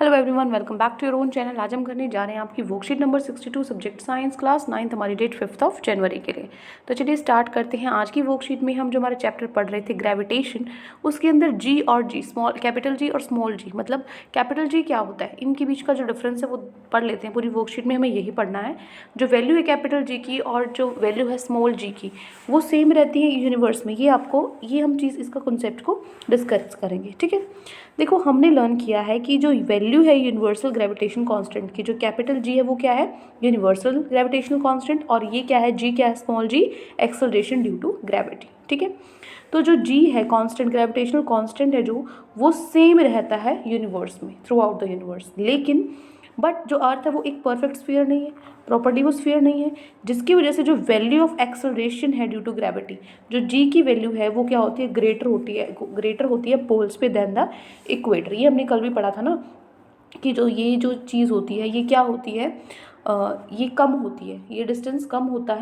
Hello everyone, welcome back to your own channel. आज हम करने जा रहे हैं आपकी worksheet number 62 subject science class 9th, हमारी डेट 5 जनवरी के लिए। तो चलिए स्टार्ट करते हैं। आज की वर्कशीट में हम जो हमारे चैप्टर पढ़ रहे थे ग्रेविटेशन, उसके अंदर जी और जी, स्मॉल कैपिटल जी और स्मॉल जी, मतलब कैपिटल जी क्या होता है, इनके बीच का जो डिफरेंस है वो पढ़ लेते हैं। पूरी वर्कशीट में हमें यही पढ़ना है। जो वैल्यू है कैपिटल जी की और जो वैल्यू है स्मॉल जी की, वो सेम रहती है यूनिवर्स में। ये हम चीज़ इसका कॉन्सेप्ट को डिस्कस करेंगे, ठीक है। देखो, हमने लर्न किया है कि जो वैल्यू है यूनिवर्सल ग्रेविटेशन कांस्टेंट की, जो कैपिटल जी है वो क्या है, यूनिवर्सल ग्रेविटेशनल कांस्टेंट, और ये क्या है, जी क्या है, small ji, acceleration due to gravity, ठीक है। तो जो जी है कांस्टेंट, ग्रेविटेशनल कांस्टेंट है जो, वो सेम रहता है यूनिवर्स में, थ्रू आउट द यूनिवर्स। लेकिन बट जो अर्थ है वो एक परफेक्ट स्फीयर नहीं है, प्रॉपर्ली वो स्फीयर नहीं है, जिसकी वजह से जो वैल्यू ऑफ एक्सेलरेशन है ड्यू टू ग्रेविटी, जो जी की वैल्यू है वो क्या होती है, ग्रेटर होती है पोल्स पे देन द इक्वेटर। ये हमने कल भी पढ़ा था ना कि ये जो चीज़ होती है ये क्या होती है, ये कम होती है, ये डिस्टेंस कम होता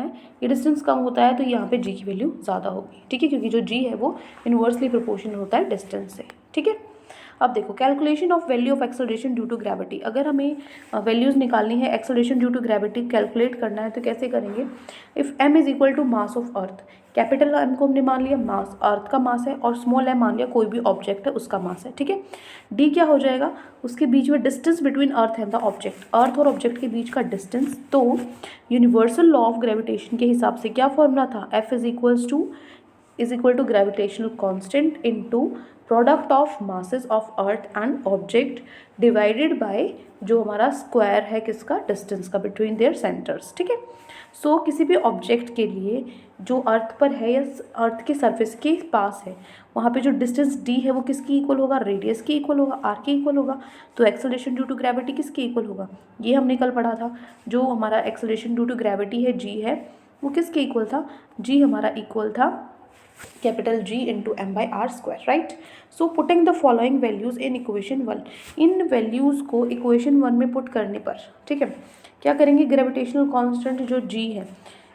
है, तो यहाँ पे जी की वैल्यू ज़्यादा होगी, ठीक है, क्योंकि जो जी है वो इन्वर्सली प्रोपोर्शनल होता है डिस्टेंस से, ठीक है। अब देखो, calculation of value of acceleration due to gravity. अगर हमें वैल्यूज़ निकालनी है, acceleration due to gravity calculate करना है, तो कैसे करेंगे। If m is equal to mass of earth, capital m को हमने मान लिया मास, अर्थ का मास है, और स्मॉल m मान लिया कोई भी ऑब्जेक्ट है उसका मास है, ठीक है। d क्या हो जाएगा, उसके बीच में distance between earth and the object, earth और ऑब्जेक्ट के बीच का डिस्टेंस। तो यूनिवर्सल लॉ ऑफ ग्रेविटेशन के हिसाब से क्या फॉर्मूला था, F is equal to gravitational constant into product of masses of earth and object divided by जो हमारा स्क्वायर है किसका, डिस्टेंस का बिटवीन देयर सेंटर्स, ठीक है। सो किसी भी ऑब्जेक्ट के लिए जो अर्थ पर है या अर्थ के सरफेस के पास है, वहाँ पे जो डिस्टेंस d है वो किसकी इक्वल होगा, रेडियस की इक्वल होगा, r की इक्वल होगा। तो एक्सेलरेशन ड्यू टू ग्रेविटी किसकी इक्वल होगा, ये हमने कल पढ़ा था। जो हमारा एक्सेलरेशन ड्यू टू ग्रेविटी है g है, वो किसके इक्वल था, g हमारा इक्वल था capital G into M by R square, right. So putting the following values in equation 1, इन वैल्यूज़ को इक्वेशन 1 में पुट करने पर, ठीक है, क्या करेंगे, ग्रेविटेशनल कांस्टेंट जो G है,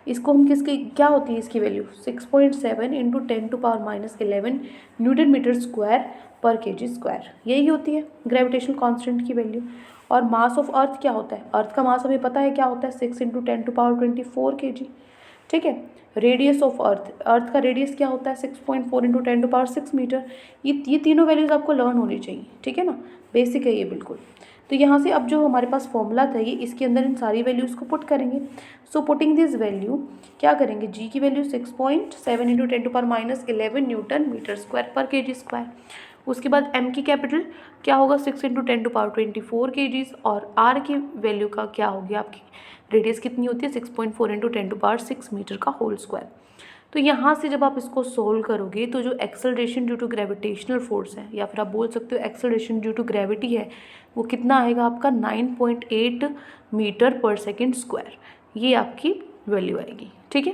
इसको हम किसकी क्या होती है इसकी value 6.7 into 10⁻11 newton metre square पर kg स्क्वायर, यही होती है ग्रेविटेशनल कांस्टेंट की वैल्यू। और मास ऑफ अर्थ क्या होता है, अर्थ का मास हमें पता है क्या होता है, 6 इंटू 10⁻24 kg, ठीक है। रेडियस ऑफ अर्थ का रेडियस क्या होता है, 6.4 इंटू 10⁻6 मीटर। ये तीनों वैल्यूज आपको लर्न होनी चाहिए, ठीक है ना, बेसिक है ये बिल्कुल। तो यहाँ से अब जो हमारे पास फॉर्मूला था, ये इसके अंदर इन सारी वैल्यूज़ को पुट करेंगे। सो पुटिंग दिस वैल्यू क्या करेंगे, जी की value 6.7 into 10⁻11 newton metre square पर kg स्क्वायर। उसके बाद m की कैपिटल क्या होगा, 6 इंटू 10⁻24 kg, और r की वैल्यू का क्या होगी, आपकी रेडियस कितनी होती है, 6.4 इंटू 10⁻6 मीटर का होल स्क्वायर। तो यहाँ से जब आप इसको सोल्व करोगे तो जो acceleration due to gravitational force है, या फिर आप बोल सकते हो एक्सेलरेशन ड्यू टू ग्रेविटी है, वो कितना आएगा आपका 9.8 मीटर पर सेकेंड स्क्वायर, ये आपकी वैल्यू आएगी, ठीक है।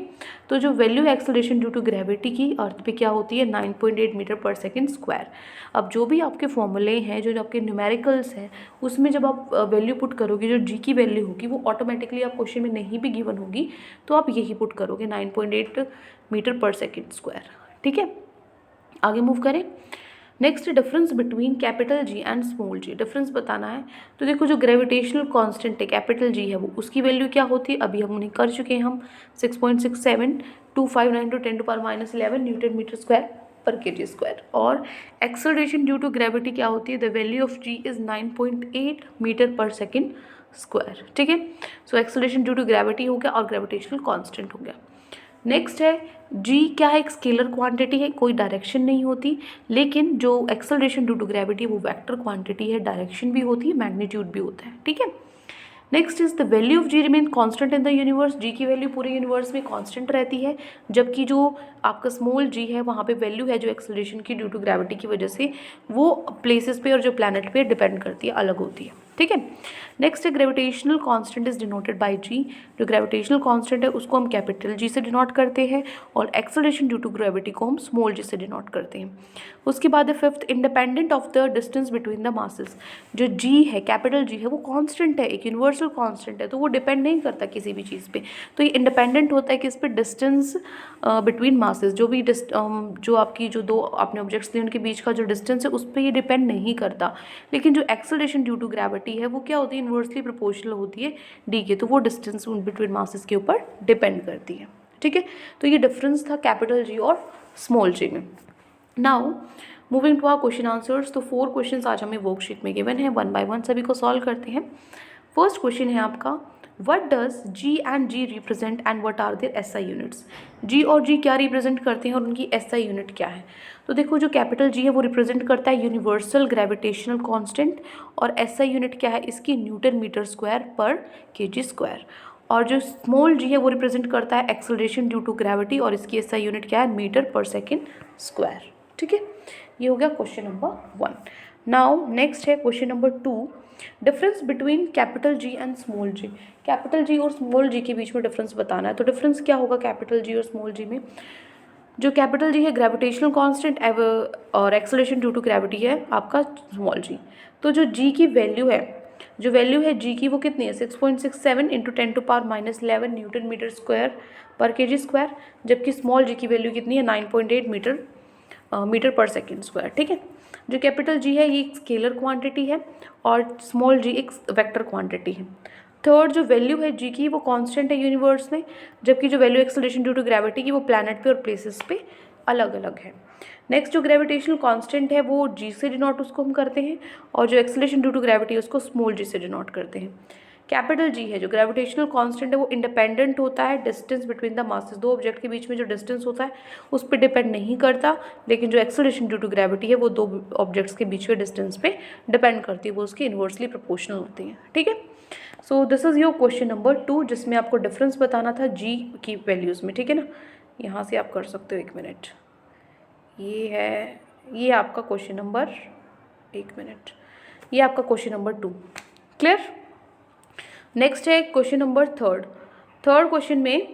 तो जो वैल्यू है एक्सेलरेशन ड्यू टू ग्रेविटी की अर्थ पे क्या होती है, 9.8 मीटर पर सेकेंड स्क्वायर। अब जो भी आपके फॉर्मूले हैं, जो आपके न्यूमेरिकल्स हैं, उसमें जब आप वैल्यू पुट करोगे, जो जी की वैल्यू होगी वो ऑटोमेटिकली आप क्वेश्चन में नहीं भी गिवन होगी, तो आप यही पुट करोगे 9.8 मीटर पर सेकेंड स्क्वायर, ठीक है। आगे मूव करें। Next, difference between capital G and small g, difference बताना है। तो देखो, जो ग्रेविटेशनल कांस्टेंट है कैपिटल जी है, वो उसकी वैल्यू क्या होती है, अभी हमने कर चुके हैं, हम 6.67 टू 10⁻11 न्यूटन मीटर स्क्वायर पर kg स्क्वायर। और एक्सेलरेशन ड्यू टू ग्रेविटी क्या होती है, the value of g is 9.8 metre पर सेकेंड स्क्वायर, ठीक है। So acceleration due to gravity हो गया और ग्रेविटेशनल कांस्टेंट हो गया। नेक्स्ट है जी, क्या है, एक स्केलर क्वांटिटी है, कोई डायरेक्शन नहीं होती, लेकिन जो एक्सेलरेशन ड्यू टू ग्रेविटी वो वेक्टर क्वांटिटी है, डायरेक्शन भी होती है, मैग्नीट्यूड भी होता है, ठीक है। Next is the value of G remain constant in the universe, G की वैल्यू पूरे यूनिवर्स में कांस्टेंट रहती है, जबकि जो आपका स्मॉल जी है वहाँ पे वैल्यू है जो एक्सेलरेशन की ड्यू टू ग्रेविटी की वजह से वो प्लेसेस पे और जो प्लैनेट पे डिपेंड करती है, अलग होती है, ठीक है। नेक्स्ट है gravitational constant is denoted by G, जो ग्रेविटेशनल कांस्टेंट है उसको हम कैपिटल जी से डिनोट करते हैं, और एक्सेलरेशन ड्यू टू ग्रेविटी को हम स्मॉल जी से डिनोट करते हैं। उसके बाद है fifth, independent of the distance between the masses, जो जी है कैपिटल जी है वो कांस्टेंट है, एक यूनिवर्सल यूनिवर्सल कांस्टेंट है तो वो डिपेंड नहीं करता किसी भी चीज़ पे। तो ये इंडिपेंडेंट होता है किस पे, डिस्टेंस बिटवीन मासेस, जो भी जो आपकी जो दो आपने ऑब्जेक्ट्स लिए उनके बीच का जो डिस्टेंस है उस पर ये डिपेंड नहीं करता। लेकिन जो एक्सेलरेशन ड्यू टू ग्रेविटी है वो क्या होती है, इन्वर्सली प्रोपोर्शनल होती है डी के, तो वो डिस्टेंस बिटवीन मासेस के ऊपर डिपेंड करती है। ठीक है, तो ये डिफरेंस था कैपिटल जी और स्मॉल जी में। Now moving to our question answers, तो 4 क्वेश्चंस आज हमें वर्कशीट में गिवन है, 1 बाय 1 सभी को सॉल्व करते हैं। फर्स्ट क्वेश्चन है आपका, what does g and G represent and what are their SI units. G और जी क्या रिप्रेजेंट करते हैं और उनकी एसआई यूनिट क्या है। तो देखो जो कैपिटल जी है वो रिप्रेजेंट करता है यूनिवर्सल ग्रेविटेशनल कांस्टेंट, और एसआई यूनिट क्या है इसकी, न्यूटन मीटर स्क्वायर पर केजी स्क्वायर। और जो स्मॉल जी है वो रिप्रेजेंट करता है एक्सेलरेशन ड्यू टू ग्रेविटी, और इसकी एसआई यूनिट क्या है, मीटर पर सेकेंड स्क्वायर। ठीक है, ये हो गया क्वेश्चन नंबर 1। नाउ नेक्स्ट है question number 2, difference between capital G and small g. Capital G और स्मॉल जी के बीच में डिफरेंस बताना है। तो डिफरेंस क्या होगा कैपिटल जी और स्मॉल जी में, जो कैपिटल जी है ग्रेविटेशनल कांस्टेंट और एक्सेलरेशन ड्यू टू ग्रेविटी है आपका स्मॉल जी। तो जो जी की वैल्यू है, जो वैल्यू है जी की वो कितनी है, 6.67 इंटू 10⁻11 न्यूटन मीटर स्क्वायर पर केजी स्क्वायर, जबकि स्मॉल जी की वैल्यू कितनी है 9.8 मीटर पर सेकेंड स्क्वायर। ठीक है, जो कैपिटल जी है ये एक स्केलर क्वांटिटी है और स्मॉल जी एक वेक्टर क्वांटिटी है। थर्ड जो वैल्यू है जी की वो कांस्टेंट है यूनिवर्स में, जबकि जो value acceleration due to gravity की वो प्लैनेट पे और प्लेसेस पे अलग अलग है। नेक्स्ट जो ग्रेविटेशनल कांस्टेंट है वो जी से डिनोट उसको हम करते हैं, और जो एक्सेलरेशन ड्यू टू ग्रेविटी है उसको स्मॉल जी से डिनोट करते हैं। कैपिटल जी है जो ग्रेविटेशनल कांस्टेंट है वो इंडिपेंडेंट होता है डिस्टेंस बिटवीन द मासेस, दो ऑब्जेक्ट के बीच में जो डिस्टेंस होता है उस पर डिपेंड नहीं करता। लेकिन जो एक्सेलरेशन ड्यू टू ग्रेविटी है वो दो ऑब्जेक्ट्स के बीच के डिस्टेंस पे डिपेंड करती है, वो उसकी इन्वर्सली प्रोपोर्शनल होती है। ठीक है, so this is your question number 2 जिसमें आपको डिफरेंस बताना था जी की वैल्यूज़ में। ठीक है ना, यहाँ से आप कर सकते हो, 1 मिनट, ये है, ये आपका क्वेश्चन नंबर, 1 मिनट, ये आपका क्वेश्चन नंबर 2। क्लियर। नेक्स्ट है क्वेश्चन नंबर 3। थर्ड क्वेश्चन में,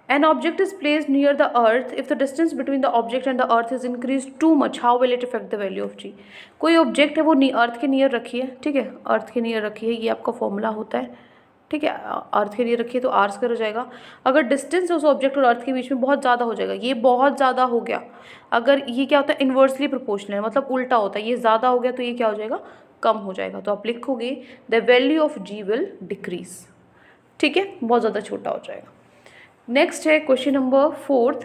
an object is placed near the earth, if the distance between the object and the earth is increase too much, how will it effect the value of g. कोई object है वो अर्थ के near रखी है, ठीक है, अर्थ के नियर रखी है, ये आपका फॉर्मूला होता है। ठीक है, अर्थ के नियर रखिए तो आर स्क्वायर हो जाएगा। अगर डिस्टेंस उस ऑब्जेक्ट और अर्थ के बीच में बहुत ज़्यादा हो जाएगा, ये बहुत ज़्यादा हो गया, अगर ये क्या होता है इन्वर्सली प्रोपोर्शनल, मतलब उल्टा होता है, ये ज़्यादा हो गया तो ये क्या हो जाएगा, कम हो जाएगा। तो आप लिखोगे the value of g will decrease. ठीक है, बहुत ज़्यादा छोटा हो जाएगा। नेक्स्ट है question number 4,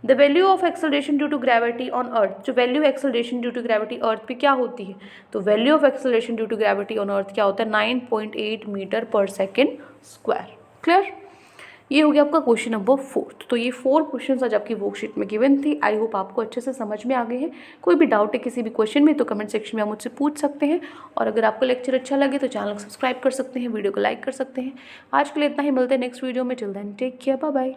the value of acceleration due to gravity on earth. जो value acceleration due to gravity earth पे क्या होती है, तो value of acceleration due to gravity on earth क्या होता है, 9.8 मीटर पर सेकेंड स्क्वायर। क्लियर, ये हो गया आपका क्वेश्चन नंबर 4। तो ये 4 क्वेश्चन आज आपकी वर्कशीट में गिवन थी। आई होप आपको अच्छे से समझ में आ गए हैं। कोई भी डाउट है किसी भी क्वेश्चन में तो कमेंट सेक्शन में आप मुझसे पूछ सकते हैं, और अगर आपको लेक्चर अच्छा लगे तो चैनल को सब्सक्राइब कर सकते हैं, वीडियो को लाइक कर सकते हैं। आज के लिए इतना ही, मिलते हैं नेक्स्ट वीडियो में। Till then take care, bye bye.